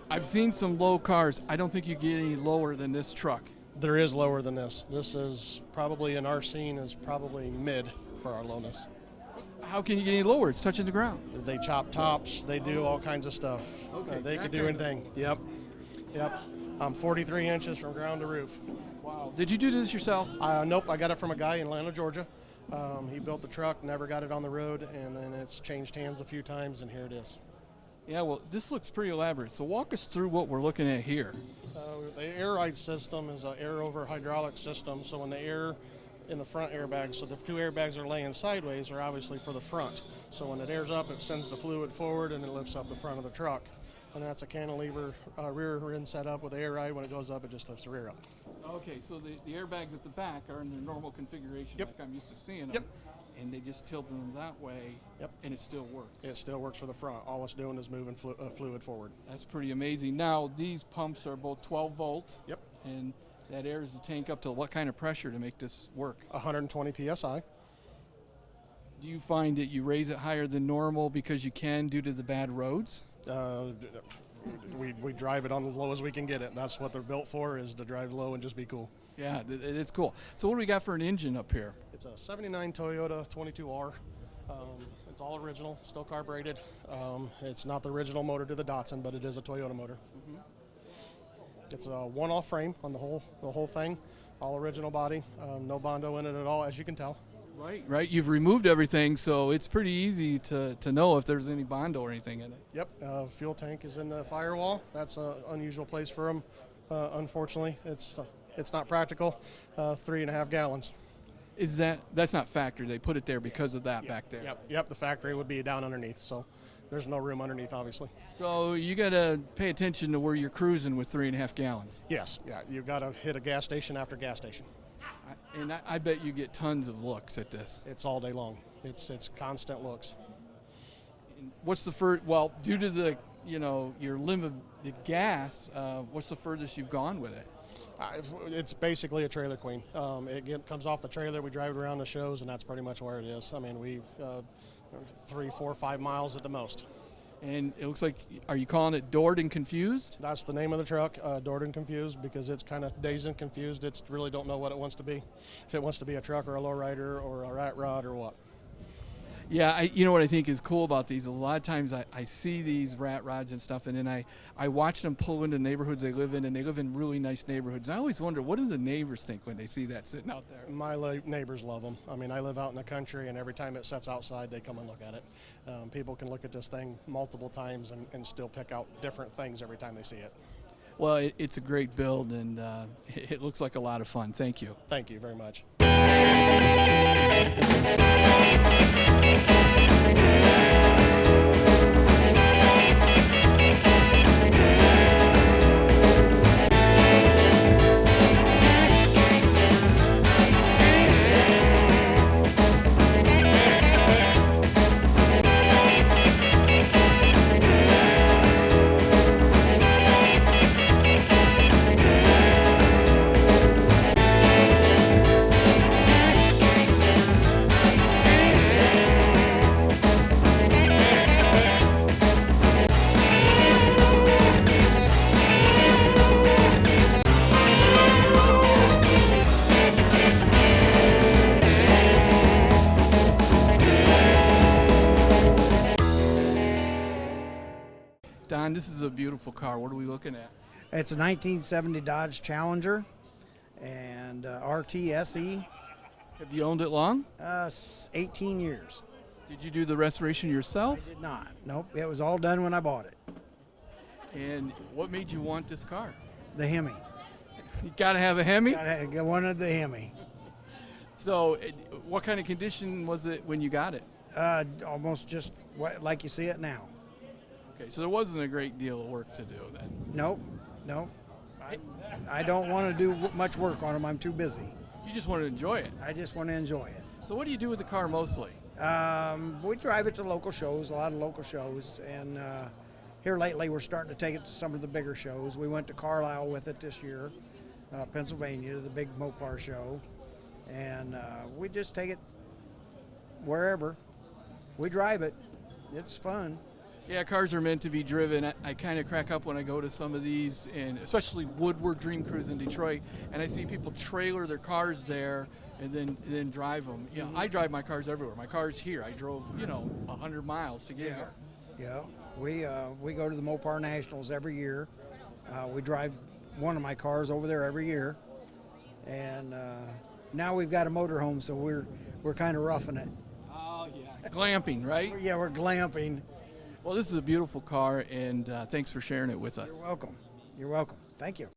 I've seen some low cars. I don't think you get any lower than this truck. There is lower than this. This is probably, in our scene, is probably mid for our lowness. How can you get any lower? It's touching the ground. They chop tops. They do all kinds of stuff. Okay, they could do anything. Yep. I'm 43 inches from ground to roof. Wow. Did you do this yourself? Nope, I got it from a guy in Atlanta, Georgia. He built the truck, never got it on the road, and then it's changed hands a few times, and here it is. Yeah, well, this looks pretty elaborate. So walk us through what we're looking at here. The air ride system is an air over hydraulic system, so when the air in the front airbags, so the two airbags are laying sideways are obviously for the front. So when it airs up, it sends the fluid forward and it lifts up the front of the truck. And that's a cantilever rear end setup with the air ride. When it goes up, it just lifts the rear up. Okay, so the airbags at the back are in their normal configuration, Yep. like I'm used to seeing them. Yep. And they just tilt them that way, Yep. and it still works. It still works for the front. All it's doing is moving fluid forward. That's pretty amazing. Now, these pumps are both 12 volt. Yep. And that airs the tank up to what kind of pressure to make this work? 120 PSI. Do you find that you raise it higher than normal because you can due to the bad roads? We drive it on as low as we can get it. That's what they're built for, is to drive low and just be cool. Yeah, it is cool. So what do we got for an engine up here? It's a 79 Toyota 22R. It's all original, still carbureted. It's not the original motor to the Datsun, but it is a Toyota motor. Mm-hmm. It's a one-off frame on the whole thing, all original body, no Bondo in it at all, as you can tell. Right. You've removed everything, so it's pretty easy to know if there's any Bondo or anything in it. Yep. Fuel tank is in the firewall. That's an unusual place for them. Unfortunately, it's not practical. 3.5 gallons. That's not factory? They put it there because of that back there. Yep. The factory would be down underneath, so there's no room underneath, obviously. So you got to pay attention to where you're cruising with 3.5 gallons. Yes. Yeah. You've got to hit a gas station after gas station. I bet you get tons of looks at this. It's all day long. It's constant looks. What's the first? Well, due to the your limited gas, what's the furthest you've gone with it? It's basically a trailer queen. It comes off the trailer. We drive it around the shows, and that's pretty much where it is. I mean, we 3, 4, 5 miles at the most. And it looks like, are you calling it Doored and Confused? That's the name of the truck, Doored and Confused, because it's kind of dazed and confused. It really don't know what it wants to be. If it wants to be a truck or a lowrider or a rat rod or what. Yeah, you know what I think is cool about these? A lot of times I see these rat rods and stuff, and then I watch them pull into neighborhoods they live in, and they live in really nice neighborhoods. I always wonder, what do the neighbors think when they see that sitting out there? My neighbors love them. I mean, I live out in the country, and every time it sets outside, they come and look at it. People can look at this thing multiple times and still pick out different things every time they see it. Well, it's a great build, and it looks like a lot of fun. Thank you. Thank you very much. Don, this is a beautiful car. What are we looking at? It's a 1970 Dodge Challenger and RTSE. Have you owned it long? 18 years. Did you do the restoration yourself? I did not. Nope. It was all done when I bought it. And what made you want this car? The Hemi. You got to have a Hemi? One of the Hemi. So what kind of condition was it when you got it? Almost just like you see it now. Okay, so there wasn't a great deal of work to do then? Nope. I don't want to do much work on them. I'm too busy. You just want to enjoy it? I just want to enjoy it. So what do you do with the car mostly? We drive it to local shows, a lot of local shows, and here lately we're starting to take it to some of the bigger shows. We went to Carlisle with it this year, Pennsylvania, the big Mopar show, and we just take it wherever. We drive it. It's fun. Yeah, cars are meant to be driven. I kind of crack up when I go to some of these, and especially Woodward Dream Cruise in Detroit, and I see people trailer their cars there and then drive them. You know, I drive my cars everywhere. My car's here. I drove 100 miles to get here. Yeah, we go to the Mopar Nationals every year. We drive one of my cars over there every year, and now we've got a motorhome, so we're kind of roughing it. Oh yeah, glamping, right? Yeah, we're glamping. Well, this is a beautiful car, and thanks for sharing it with us. You're welcome. You're welcome. Thank you.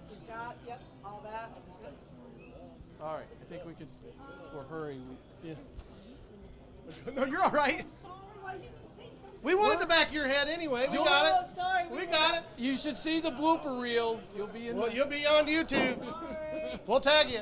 She's got, yep, all that. All right, I think we could, for hurry. No, you're all right. We wanted to back your head anyway. We got it. Sorry. We got it. You should see the blooper reels. You'll be in. Well, you'll be on YouTube. We'll tag you.